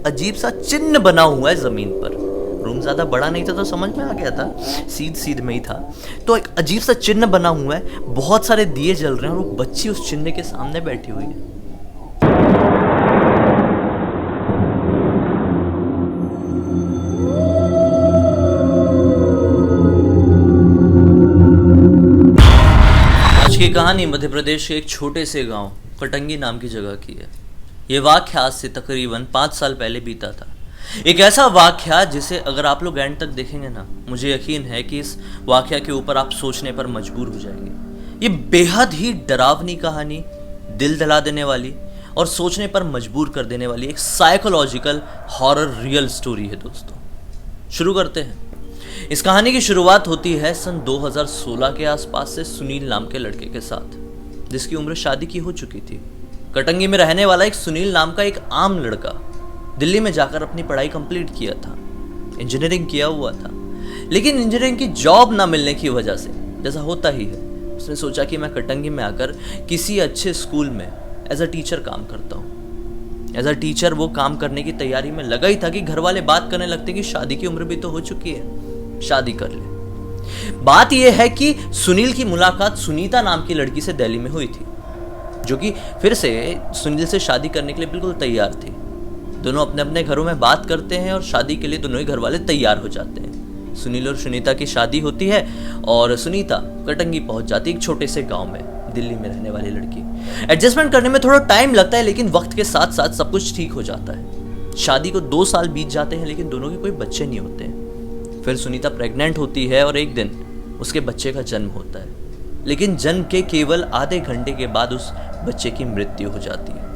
एक अजीब सा चिन्ह बना हुआ है जमीन पर। रूम ज्यादा बड़ा नहीं था तो समझ में आ गया था, सीध में ही था। तो एक अजीब सा चिन्ह बना हुआ है, बहुत सारे दिए जल रहे हैं और वो बच्ची उस चिन्ह के सामने बैठी हुई है। आज की कहानी मध्य प्रदेश के एक छोटे से गांव कटंगी नाम की जगह की है। ये वाक़या आज से तकरीबन 5 साल पहले बीता था। एक ऐसा वाक़या जिसे अगर आप लोग एंड तक देखेंगे ना, मुझे यकीन है कि इस वाक़या के ऊपर आप सोचने पर मजबूर हो जाएंगे। ये बेहद ही डरावनी कहानी, दिल दहला देने वाली और सोचने पर मजबूर कर देने वाली एक साइकोलॉजिकल हॉरर रियल स्टोरी है दोस्तों। शुरू करते हैं। इस कहानी की शुरुआत होती है सन 2016 के आसपास से सुनील नाम के लड़के के साथ, जिसकी उम्र शादी की हो चुकी थी। कटंगी में रहने वाला एक सुनील नाम का एक आम लड़का दिल्ली में जाकर अपनी पढ़ाई कंप्लीट किया था, इंजीनियरिंग किया हुआ था। लेकिन इंजीनियरिंग की जॉब ना मिलने की वजह से, जैसा होता ही है, उसने सोचा कि मैं कटंगी में आकर किसी अच्छे स्कूल में एज अ टीचर काम करता हूँ। एज अ टीचर वो काम करने की तैयारी में लगा ही था कि घर वाले बात करने लगते कि शादी की उम्र भी तो हो चुकी है, शादी कर ले। बात यह है कि सुनील की मुलाकात सुनीता नाम की लड़की से दिल्ली में हुई थी, जो कि फिर से सुनील से शादी करने के लिए बिल्कुल तैयार थी। दोनों अपने अपने घरों में बात करते हैं और शादी के लिए दोनों ही घर वाले तैयार हो जाते हैं। सुनील और सुनीता की शादी होती है और सुनीता कटंगी पहुंच जाती है, एक छोटे से गांव में, दिल्ली में रहने वाली लड़की। एडजस्टमेंट करने में थोड़ा टाइम लगता है, लेकिन वक्त के साथ साथ सब कुछ ठीक हो जाता है। शादी को 2 साल बीत जाते हैं, लेकिन दोनों के कोई बच्चे नहीं होते हैं। फिर सुनीता प्रेग्नेंट होती है और एक दिन उसके बच्चे का जन्म होता है, लेकिन जन्म के केवल आधे घंटे के बाद उस बच्चे की मृत्यु हो जाती है,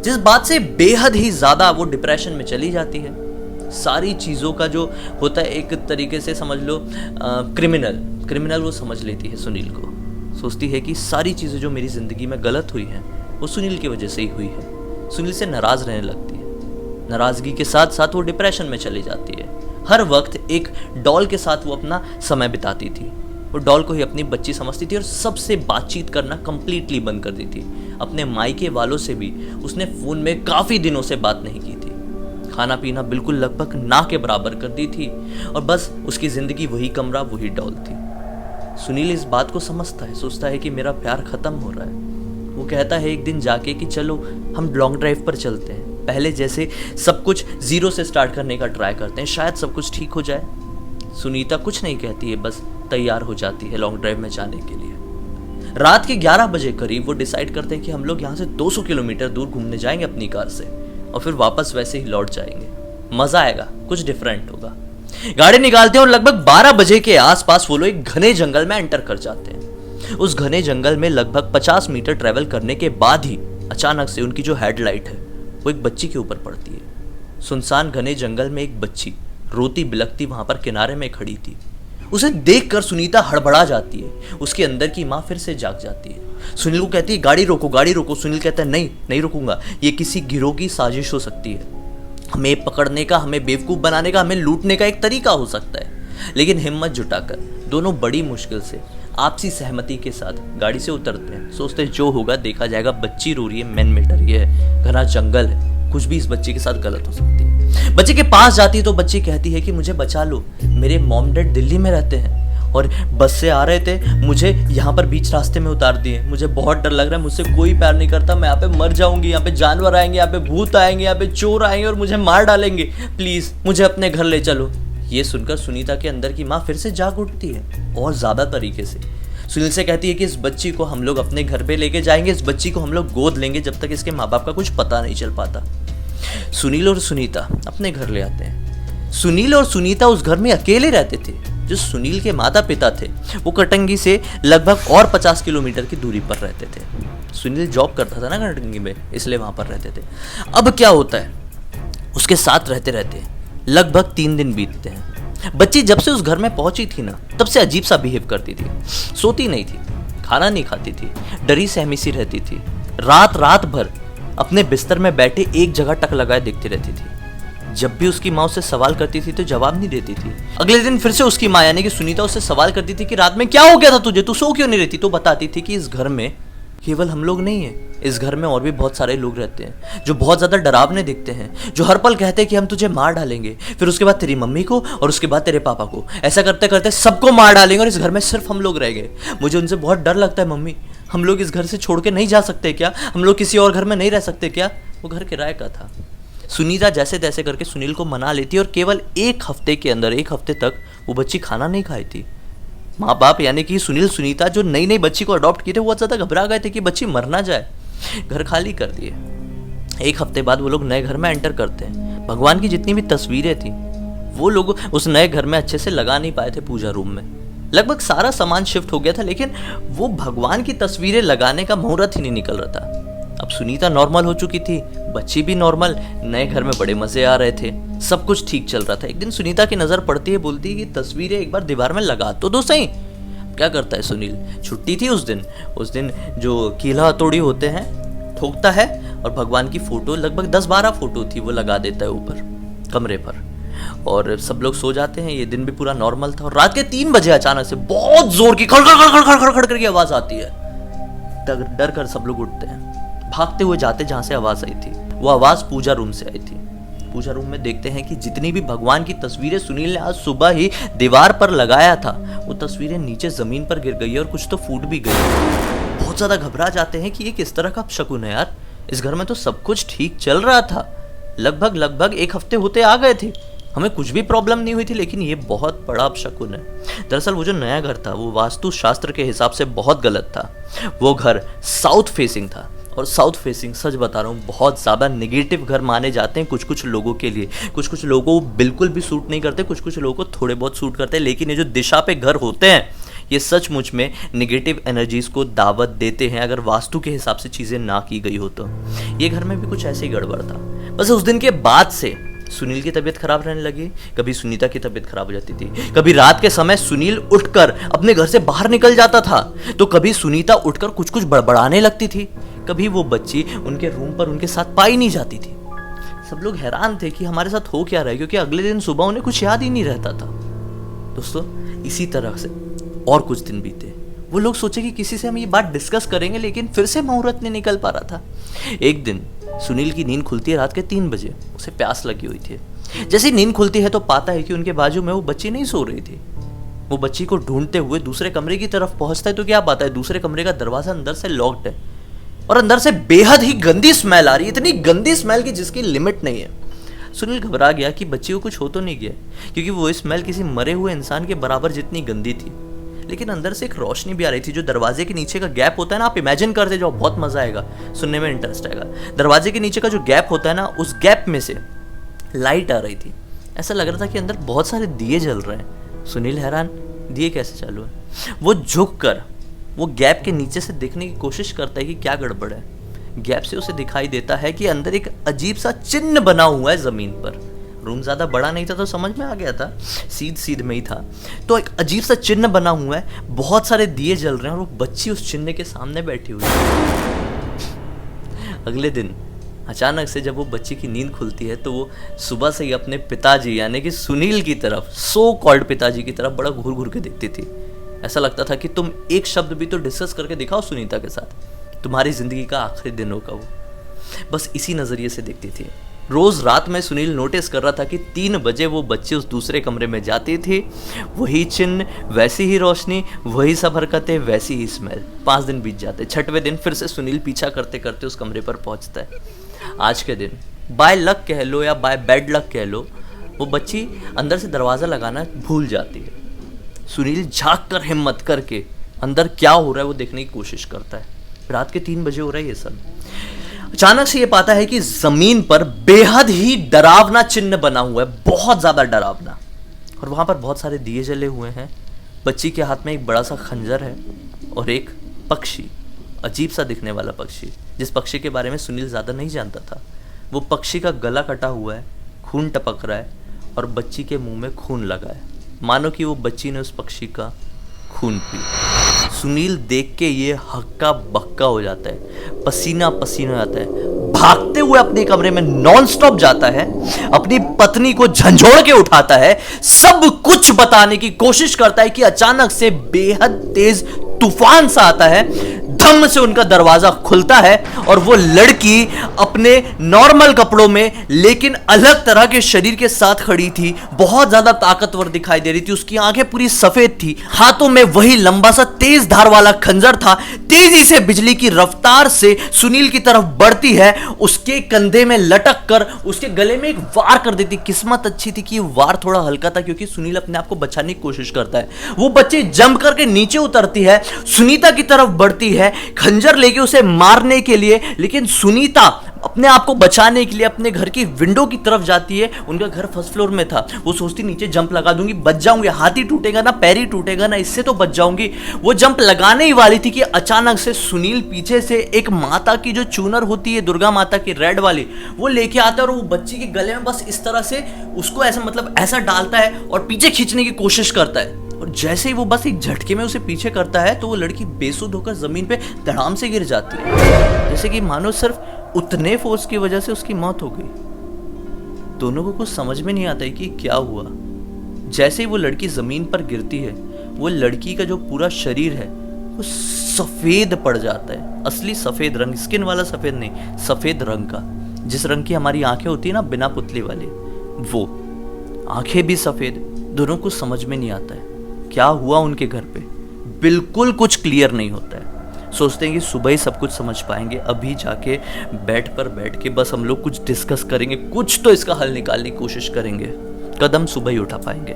जिस बात से बेहद ही ज्यादा वो डिप्रेशन में चली जाती है। सारी चीजों का जो होता है, एक तरीके से समझ लो क्रिमिनल वो समझ लेती है सुनील को। सोचती है कि सारी चीजें जो मेरी जिंदगी में गलत हुई हैं वो सुनील की वजह से ही हुई है। सुनील से नाराज रहने लगती है। नाराजगी के साथ साथ वो डिप्रेशन में चली जाती है। हर वक्त एक डॉल के साथ वो अपना समय बिताती थी। वो डॉल को ही अपनी बच्ची समझती थी और सबसे बातचीत करना कंप्लीटली बंद कर दी थी। अपने मायके वालों से भी उसने फोन में काफी दिनों से बात नहीं की थी। खाना पीना बिल्कुल लगभग ना के बराबर कर दी थी और बस उसकी जिंदगी वही कमरा, वही डॉल थी। सुनील इस बात को समझता है, सोचता है कि मेरा प्यार खत्म हो रहा है। वो कहता है एक दिन जाके कि चलो हम लॉन्ग ड्राइव पर चलते हैं, पहले जैसे सब कुछ जीरो से स्टार्ट करने का ट्राई करते हैं, शायद सब कुछ ठीक हो जाए। सुनीता कुछ नहीं कहती है, बस तैयार हो जाती है लॉन्ग ड्राइव में जाने के लिए। रात के 11 बजे करीब वो डिसाइड करते हैं कि हम लोग यहाँ से 200 किलोमीटर दूर घूमने जाएंगे अपनी कार से और फिर वापस वैसे ही लौट जाएंगे। मजा आएगा, कुछ डिफरेंट होगा। गाड़ी निकालते हैं और लगभग 12 बजे के आसपास वो लोग एक घने जंगल में एंटर कर जाते हैं। उस घने जंगल में लगभग 50 मीटर ट्रेवल करने के बाद ही अचानक से उनकी जो हेडलाइट है वो एक बच्ची के ऊपर पड़ती है। सुनसान घने जंगल में एक बच्ची रोती बिलखती वहां पर किनारे में खड़ी थी। उसे देखकर सुनीता हड़बड़ा जाती है। उसके अंदर की माँ फिर से जाग जाती है। सुनील को कहती है गाड़ी रोको, गाड़ी रोको। सुनील कहता है नहीं रुकूंगा, ये किसी गिरोह की साजिश हो सकती है। हमें पकड़ने का, हमें बेवकूफ़ बनाने का, हमें लूटने का एक तरीका हो सकता है। लेकिन हिम्मत जुटाकर दोनों बड़ी मुश्किल से आपसी सहमति के साथ गाड़ी से उतरते हैं। सोचते हैं जो होगा देखा जाएगा। बच्ची रो रही है, मेन मैटर ये है, घना जंगल है, कुछ भी इस बच्ची के साथ गलत हो सकती है। बच्चे के पास जाती है तो बच्ची कहती है कि मुझे बचा लो, मेरे मॉम डैड दिल्ली में रहते हैं और बस से आ रहे थे, मुझे यहाँ पर बीच रास्ते में उतार दिए। मुझे बहुत डर लग रहा है, मुझसे कोई प्यार नहीं करता, मैं यहाँ पे मर जाऊंगी, यहाँ पे जानवर आएंगे, यहाँ पे भूत आएंगे, यहाँ पे चोर आएंगे और मुझे मार डालेंगे, प्लीज मुझे अपने घर ले चलो। ये सुनकर सुनीता के अंदर की माँ फिर से जाग उठती है और ज्यादा तरीके से सुनील से कहती है कि इस बच्ची को हम लोग अपने घर पे लेके जाएंगे, इस बच्ची को हम लोग गोद लेंगे जब तक इसके माँ बाप का कुछ पता नहीं चल पाता। सुनील और सुनीता अपने घर ले आते हैं। सुनील और सुनीता उस घर में अकेले रहते थे। जो सुनील के माता पिता थे वो कटंगी से लगभग और 50 किलोमीटर की दूरी पर रहते थे। सुनील जॉब करता था ना कटंगी में, इसलिए वहां पर रहते थे। अब क्या होता है, उसके साथ रहते रहते लगभग 3 दिन बीतते हैं। बच्ची जब से उस घर में पहुंची थी ना, तब से अजीब सा बिहेव करती थी। सोती नहीं थी, खाना नहीं खाती थी, डरी सहमी सी रहती थी। रात भर अपने बिस्तर में बैठे एक जगह टक लगाए देखती रहती थी। जब भी उसकी माँ उससे सवाल करती थी तो जवाब नहीं देती थी। अगले दिन फिर से उसकी माँ यानी कि सुनीता उससे सवाल करती थी कि रात में क्या हो गया था तुझे, तू सो क्यों नहीं रहती? तो बताती थी कि इस घर में केवल हम लोग नहीं है, इस घर में और भी बहुत सारे लोग रहते हैं जो बहुत ज्यादा डरावने दिखते हैं, जो हर पल कहते हैं कि हम तुझे मार डालेंगे, फिर उसके बाद तेरी मम्मी को और उसके बाद तेरे पापा को, ऐसा करते करते सबको मार डालेंगे और इस घर में सिर्फ हम लोग रह गए। मुझे उनसे बहुत डर लगता है मम्मी, हम लोग इस घर से छोड़ के नहीं जा सकते क्या? हम लोग किसी और घर में नहीं रह सकते क्या? वो घर किराए का था। सुनीता जैसे तैसे करके सुनील को मना लेती और केवल एक हफ्ते के अंदर, एक हफ्ते तक वो बच्ची खाना नहीं खाई थी। माँ बाप यानी कि सुनील सुनीता जो नई नई बच्ची को अडॉप्ट किए थे, वो बहुत ज़्यादा घबरा गए थे कि बच्ची मर ना जाए। घर खाली कर दिए। एक हफ्ते बाद वो लोग नए घर में एंटर करते हैं। भगवान की जितनी भी तस्वीरें थी वो लोग उस नए घर में अच्छे से लगा नहीं पाए थे। पूजा रूम में लगभग सारा सामान शिफ्ट हो गया था, लेकिन वो भगवान की तस्वीरें लगाने का मुहूर्त ही नहीं निकल रहा था। अब सुनीता नॉर्मल हो चुकी थी, बच्ची भी नॉर्मल, नए घर में बड़े मजे आ रहे थे, सब कुछ ठीक चल रहा था। एक दिन सुनीता की नजर पड़ती है, बोलती है कि तस्वीरें एक बार दीवार में लगा तो दो सही। क्या करता है सुनील? छुट्टी थी उस दिन जो कीला हथौड़ी होते हैं ठोकता है और भगवान की फोटो, लगभग 10-12 फोटो थी, वो लगा देता है ऊपर कमरे पर और सब लोग सो जाते हैं। ये दिन भी पूरा नॉर्मल था और रात के 3 बजे अचानक से बहुत जोर की खड़ खड़ खड़ खड़ खड़ खड़ करके आवाज आती है। डर कर सब लोग उठते हैं, भागते हुए जाते जहां से आवाज आई थी। वो आवाज पूजा रूम से आई थी। पूजा रूम में देखते हैं कि जितनी भी भगवान की तस्वीरें सुनील ने आज सुबह ही दीवार पर लगाया था, वो तस्वीरें नीचे जमीन पर गिर गई और कुछ तो फूट भी गई। बहुत ज्यादा घबरा जाते हैं कि ये किस तरह का शकुन है यार, इस घर में तो सब कुछ ठीक चल रहा था, लगभग 1 हफ्ते होते आ गए थे, हमें कुछ भी प्रॉब्लम नहीं हुई थी, लेकिन ये बहुत बड़ा अपशकुन है। दरअसल वो जो नया घर था वो वास्तु शास्त्र के हिसाब से बहुत गलत था। वो घर साउथ फेसिंग था और साउथ फेसिंग, सच बता रहा हूँ, बहुत ज़्यादा नेगेटिव घर माने जाते हैं कुछ लोगों के लिए। कुछ लोगों को बिल्कुल भी सूट नहीं करते, कुछ लोगों को थोड़े बहुत सूट करते हैं, लेकिन ये जो दिशा पे घर होते हैं ये सचमुच में नेगेटिव एनर्जीज को दावत देते हैं अगर वास्तु के हिसाब से चीज़ें ना की गई हो तो। ये घर में भी कुछ ऐसे ही गड़बड़ था। बस उस दिन के बाद से सुनील की तबीयत खराब रहने लगी, कभी सुनीता की तबीयत खराब हो जाती थी, कभी रात के समय सुनील उठकर अपने घर से बाहर निकल जाता था, तो कभी सुनीता उठकर कुछ बड़बड़ाने लगती थी, कभी वो बच्ची उनके रूम पर उनके साथ पाई नहीं जाती थी। सब लोग हैरान थे कि हमारे साथ हो क्या रहा है, क्योंकि अगले दिन सुबह उन्हें कुछ याद ही नहीं रहता था। दोस्तों, इसी तरह से और कुछ दिन बीते। वो लोग सोचे कि किसी से हम ये बात डिस्कस करेंगे, लेकिन फिर से मुहूर्त नहीं निकल पा रहा था। एक दिन सुनील की नींद खुलती है रात के 3 बजे। उसे प्यास लगी हुई थी। जैसे नींद खुलती है तो पाता है कि उनके बाजू में वो बच्ची नहीं सो रही थी। वो बच्ची को ढूंढते हुए दूसरे कमरे की तरफ पहुंचता है तो क्या पाता है, दूसरे कमरे का दरवाजा अंदर से लॉक्ड है और अंदर से बेहद ही गंदी स्मेल आ रही है, इतनी गंदी स्मेल की जिसकी लिमिट नहीं है। सुनील घबरा गया कि बच्ची को कुछ हो तो नहीं गया, क्योंकि वो स्मेल किसी मरे हुए इंसान के बराबर जितनी गंदी थी। लेकिन अंदर से एक रोशनी भी आ रही थी। जो दरवाजे के नीचे का गैप होता है ना, आप इमेजिन करते जाओ, बहुत मजा आएगा, सुनने में इंटरेस्ट आएगा। दरवाजे के नीचे का जो गैप होता है ना, उस गैप में से लाइट आ रही थी। ऐसा लग रहा था कि अंदर बहुत सारे दिए जल रहे हैं। सुनील हैरान, दिए कैसे चालू है? वो झुक कर वो गैप के नीचे से देखने की कोशिश करता है कि क्या गड़बड़ है। गैप से उसे दिखाई देता है कि अंदर एक अजीब सा चिन्ह बना हुआ है जमीन पर। रूम ज्यादा बड़ा नहीं था तो समझ में आ गया था, सीध में ही था। तो एक अजीब सा चिन्ह बना हुआ है, बहुत सारे दिए जल रहे हैं और वो बच्ची उस चिन्ह के सामने बैठी हुई है। अगले दिन अचानक से जब वो बच्ची की नींद खुलती है तो वो सुबह से ही अपने पिताजी यानी कि सुनील की तरफ, सो कॉल्ड पिताजी की तरफ बड़ा घूर घूर के देखती थी। ऐसा लगता था कि तुम एक शब्द भी तो डिस्कस करके दिखाओ सुनीता के साथ, तुम्हारी जिंदगी का आखिरी दिन होगा वो। बस इसी नजरिए से देखती थी। रोज रात में सुनील नोटिस कर रहा था कि 3 बजे वो बच्चे उस दूसरे कमरे में जाती थी, वही चिन्ह, वैसी ही रोशनी, वही सब हरकतें, वैसी ही स्मेल। 5 दिन बीत जाते। 6वें दिन फिर से सुनील पीछा करते करते उस कमरे पर पहुंचता है। आज के दिन बाय लक कह लो या बाय बैड लक कह लो, वो बच्ची अंदर से दरवाज़ा लगाना भूल जाती है। सुनील झाँक कर हिम्मत करके अंदर क्या हो रहा है वो देखने की कोशिश करता है। रात के 3 बजे हो रहा है ये सब। अचानक से ये पाता है कि जमीन पर बेहद ही डरावना चिन्ह बना हुआ है, बहुत ज्यादा डरावना, और वहां पर बहुत सारे दिए जले हुए हैं। बच्ची के हाथ में एक बड़ा सा खंजर है और एक पक्षी, अजीब सा दिखने वाला पक्षी, जिस पक्षी के बारे में सुनील ज्यादा नहीं जानता था। वो पक्षी का गला कटा हुआ है, खून टपक रहा है और बच्ची के मुंह में खून लगा है, मानो कि वो बच्ची ने उस पक्षी का खून पी। सुनील देख के ये हक्का बक्का हो जाता है, पसीना पसीना हो जाता है, भागते हुए अपने कमरे में नॉन स्टॉप जाता है, अपनी पत्नी को झंझोड़ के उठाता है, सब कुछ बताने की कोशिश करता है कि अचानक से बेहद तेज तूफान सा आता है, धम से उनका दरवाजा खुलता है और वो लड़की अपने नॉर्मल कपड़ों में लेकिन अलग तरह के शरीर के साथ खड़ी थी। बहुत ज्यादा ताकतवर दिखाई दे रही थी, उसकी आंखें पूरी सफेद थी, हाथों में वही लंबा सा तेज धार वाला खंजर था। तेजी से बिजली की रफ्तार से सुनील की तरफ बढ़ती है, उसके कंधे में लटक कर उसके गले में एक वार कर देती। किस्मत अच्छी थी कि वार थोड़ा हल्का था, क्योंकि सुनील अपने आप को बचाने की कोशिश करता है। वो बच्ची जंप करके नीचे उतरती है, सुनीता की तरफ बढ़ती है खंजर लेके उसे मारने के लिए, लेकिन सुनीता अपने आप को बचाने के लिए अपने घर की विंडो की तरफ जाती है। उनका घर फर्स्ट फ्लोर में था, वो सोचती नीचे जंप लगा दूंगी, बच जाऊंगी, हाथ ही टूटेगा ना, पैर ही टूटेगा ना, इससे तो बच जाऊंगी। वो जंप लगाने ही वाली थी कि अचानक से सुनील पीछे से एक माता की जो चूनर होती है, दुर्गा माता की रेड वाली, वो लेके आता है और वो बच्ची के गले में बस इस तरह से उसको ऐसा मतलब ऐसा डालता है और पीछे खींचने की कोशिश करता है। और जैसे ही वो बस एक झटके में उसे पीछे करता है तो वो लड़की बेसुध होकर जमीन पे धड़ाम से गिर जाती है, जैसे कि मानो सिर्फ उतने फोर्स की वजह से उसकी मौत हो गई। दोनों को कुछ समझ में नहीं आता है कि क्या हुआ। जैसे ही वो लड़की जमीन पर गिरती है, वो लड़की का जो पूरा शरीर है वो सफेद पड़ जाता है, असली सफेद रंग, स्किन वाला सफेद नहीं, सफेद रंग का, जिस रंग की हमारी आंखें होती है ना बिना पुतली वाली, वो आंखें भी सफेद। दोनों को समझ में नहीं आता है क्या हुआ उनके घर पे, बिल्कुल कुछ क्लियर नहीं होता है। सोचते हैं कि सुबह ही सब कुछ समझ पाएंगे, अभी जाके बेड पर बैठ के बस हम लोग कुछ डिस्कस करेंगे, कुछ तो इसका हल निकालने की कोशिश करेंगे, कदम सुबह ही उठा पाएंगे।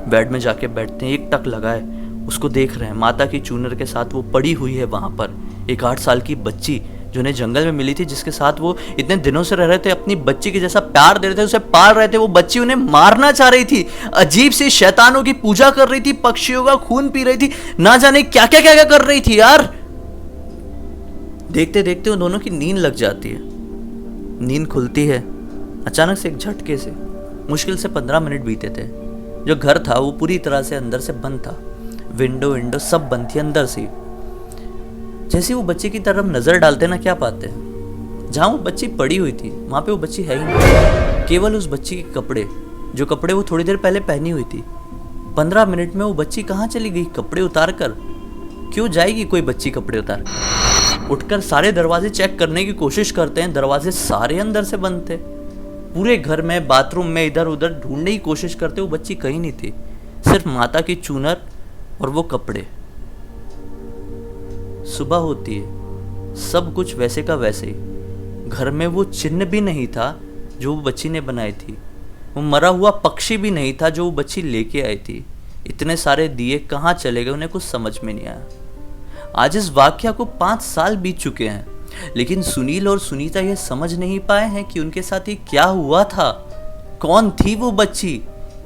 बेड में जाके बैठते हैं, एक टक लगाए, उसको देख रहे हैं, माता की चूनर के साथ वो पड़ी हुई है वहां पर। एक 8 साल की बच्ची जो उन्हें जंगल में मिली थी, जिसके साथ वो इतने दिनों से रह रहे थे, अपनी बच्ची के जैसा प्यार दे रहे थे, उसे पाल रहे थे, वो बच्ची उन्हें मारना चाह रही थी, अजीब सी शैतानों की पूजा कर रही थी, पक्षियों का खून पी रही थी, ना जाने क्या क्या क्या क्या कर रही थी यार। देखते देखते उन दोनों की नींद लग जाती है। नींद खुलती है अचानक से एक झटके से। मुश्किल से 15 मिनट बीते थे। जो घर था वो पूरी तरह से अंदर से बंद था, विंडो सब बंद थी अंदर से। जैसे वो बच्ची की तरफ नजर डालते ना, क्या पाते हैं, जहां वो बच्ची पड़ी हुई थी वहां पे वो बच्ची है ही नहीं, केवल उस बच्ची के कपड़े, जो कपड़े वो थोड़ी देर पहले पहनी हुई थी। 15 मिनट में वो बच्ची कहाँ चली गई कपड़े उतार कर? क्यों जाएगी कोई बच्ची कपड़े उतार कर? उठकर सारे दरवाजे चेक करने की कोशिश करते हैं, दरवाजे सारे अंदर से बंद थे। पूरे घर में, बाथरूम में, इधर उधर ढूंढने की कोशिश करते, वो बच्ची कहीं नहीं थी, सिर्फ माता की चूनर और वो कपड़े। सुबह होती है, सब कुछ वैसे का वैसे ही। घर में वो चिन्ह भी नहीं था जो वो बच्ची ने बनाई थी, वो मरा हुआ पक्षी भी नहीं था जो वो बच्ची लेके आई थी। इतने सारे दिए कहाँ चले गए, उन्हें कुछ समझ में नहीं आया। आज इस वाकया को 5 साल बीत चुके हैं, लेकिन सुनील और सुनीता ये समझ नहीं पाए हैं कि उनके साथ ये क्या हुआ था। कौन थी वो बच्ची,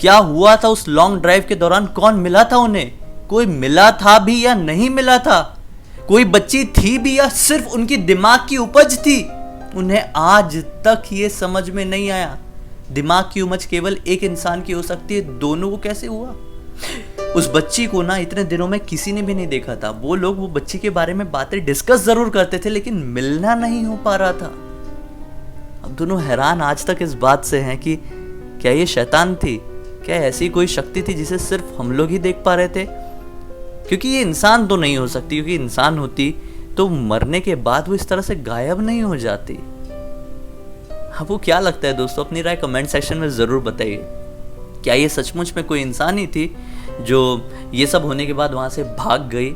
क्या हुआ था उस लॉन्ग ड्राइव के दौरान, कौन मिला था उन्हें, कोई मिला था भी या नहीं मिला था, कोई बच्ची थी भी या सिर्फ उनकी दिमाग की उपज थी। उन्हें आज तक ये समझ में नहीं आया। दिमाग की उपज केवल एक इंसान की हो सकती है, दोनों को कैसे हुआ? उस बच्ची को ना इतने दिनों में किसी ने भी नहीं देखा था। वो लोग वो बच्ची के बारे में बातें डिस्कस जरूर करते थे, लेकिन मिलना नहीं हो पा रहा था। अब दोनों हैरान आज तक इस बात से हैं कि क्या ये शैतान थी, क्या ऐसी कोई शक्ति थी जिसे सिर्फ हम लोग ही देख पा रहे थे? क्योंकि ये इंसान तो नहीं हो सकती, क्योंकि इंसान होती तो मरने के बाद वो इस तरह से गायब नहीं हो जाती। आपको क्या लगता है दोस्तों? अपनी राय कमेंट सेक्शन में जरूर बताइए। क्या ये सचमुच में कोई इंसान ही थी जो ये सब होने के बाद वहां से भाग गई,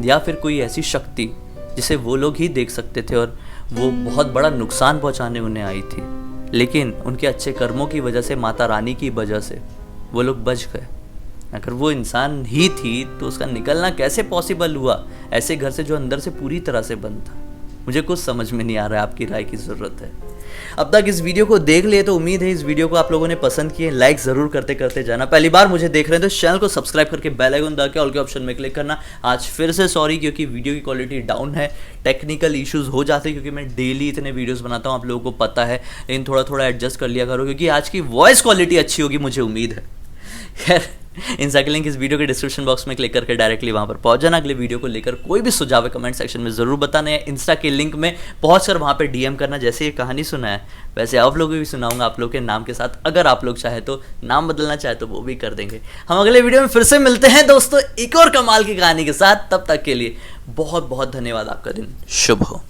या फिर कोई ऐसी शक्ति जिसे वो लोग ही देख सकते थे और वो बहुत बड़ा नुकसान पहुंचाने उन्हें आई थी, लेकिन उनके अच्छे कर्मों की वजह से, माता रानी की वजह से वो लोग बच गए। अगर वो इंसान ही थी तो उसका निकलना कैसे पॉसिबल हुआ ऐसे घर से जो अंदर से पूरी तरह से बंद था? मुझे कुछ समझ में नहीं आ रहा है, आपकी राय की ज़रूरत है। अब तक इस वीडियो को देख लिए तो उम्मीद है इस वीडियो को आप लोगों ने पसंद किए। लाइक ज़रूर करते करते जाना। पहली बार मुझे देख रहे हैं तो चैनल को सब्सक्राइब करके बेल आइकन दबा के ऑल के ऑप्शन में क्लिक करना। आज फिर से सॉरी क्योंकि वीडियो की क्वालिटी डाउन है, टेक्निकल इश्यूज़ हो जाते हैं क्योंकि मैं डेली इतने वीडियोज़ बनाता हूँ, आप लोगों को पता है, लेकिन थोड़ा थोड़ा एडजस्ट कर लिया करो क्योंकि आज की वॉइस क्वालिटी अच्छी होगी, मुझे उम्मीद है। खैर इंस्टा के लिंक इस वीडियो के डिस्क्रिप्शन बॉक्स में क्लिक करके डायरेक्टली वहाँ पर पहुँच जाना। अगले वीडियो को लेकर कोई भी सुझाव है कमेंट सेक्शन में ज़रूर बताना है। इंस्टा के लिंक में पहुँच कर वहाँ पर डीएम करना। जैसे ये कहानी सुना है वैसे आप लोगों को भी सुनाऊंगा आप लोग के नाम के साथ। अगर आप लोग चाहे तो नाम बदलना चाहे तो वो भी कर देंगे। हम अगले वीडियो में फिर से मिलते हैं दोस्तों एक और कमाल की कहानी के साथ। तब तक के लिए बहुत बहुत धन्यवाद। आपका दिन शुभ हो।